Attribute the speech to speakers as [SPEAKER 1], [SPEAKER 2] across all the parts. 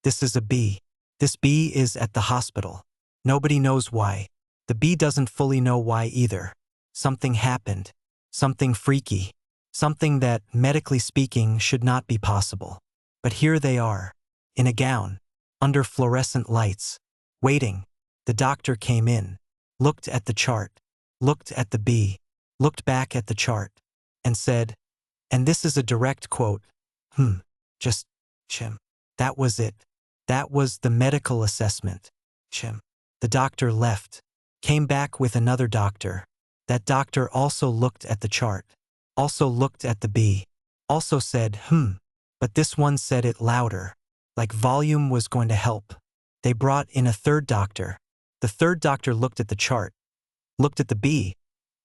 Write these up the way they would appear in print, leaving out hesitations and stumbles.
[SPEAKER 1] This is a bee. This bee is at the hospital. Nobody knows why. The bee doesn't fully know why either. Something happened. Something freaky. Something that, medically speaking, should not be possible. But here they are. In a gown. Under fluorescent lights. Waiting. The doctor came in. Looked at the chart. Looked at the bee. Looked back at the chart. And said, and this is a direct quote, just, chim. That was it. That was the medical assessment. Chim. The doctor left. Came back with another doctor. That doctor also looked at the chart. Also looked at the bee. Also said, but this one said it louder. Like volume was going to help. They brought in a third doctor. The third doctor looked at the chart. Looked at the bee.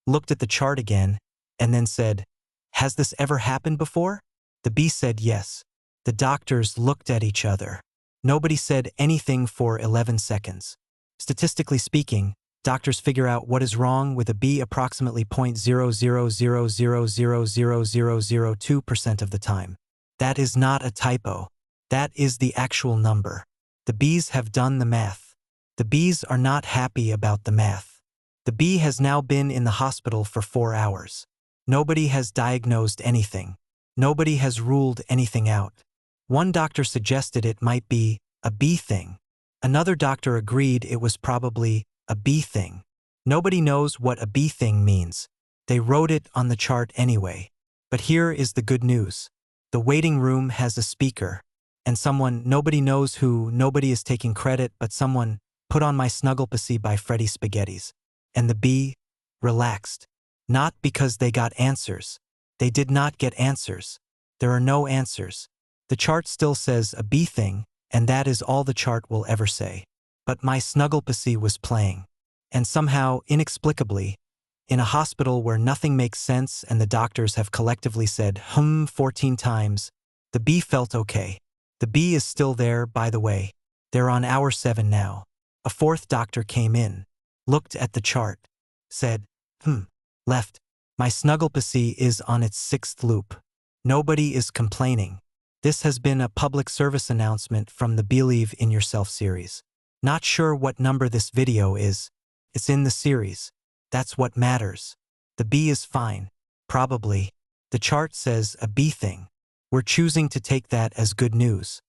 [SPEAKER 1] Looked at the chart again. And then said, has this ever happened before? The bee said yes. The doctors looked at each other. Nobody said anything for 11 seconds. Statistically speaking, doctors figure out what is wrong with a bee approximately 0.000000002% of the time. That is not a typo. That is the actual number. The bees have done the math. The bees are not happy about the math. The bee has now been in the hospital for 4 hours. Nobody has diagnosed anything. Nobody has ruled anything out. One doctor suggested it might be a bee thing. Another doctor agreed it was probably a bee thing. Nobody knows what a bee thing means. They wrote it on the chart anyway. But here is the good news. The waiting room has a speaker. And someone, nobody knows who, nobody is taking credit, but someone put on My Snuggle Pussy by Freddy Spaghetti's. And the bee relaxed. Not because they got answers. They did not get answers. There are no answers. The chart still says a bee thing, and that is all the chart will ever say. But My Snuggle Pussy was playing. And somehow, inexplicably, in a hospital where nothing makes sense and the doctors have collectively said 14 times, the bee felt okay. The bee is still there, by the way. They're on hour 7 now. A fourth doctor came in, looked at the chart, said, left. My Snuggle Pussy is on its 6th loop. Nobody is complaining. This has been a public service announcement from the Believe in Yourself series. Not sure what number this video is. It's in the series. That's what matters. The bee is fine. Probably. The chart says a bee thing. We're choosing to take that as good news.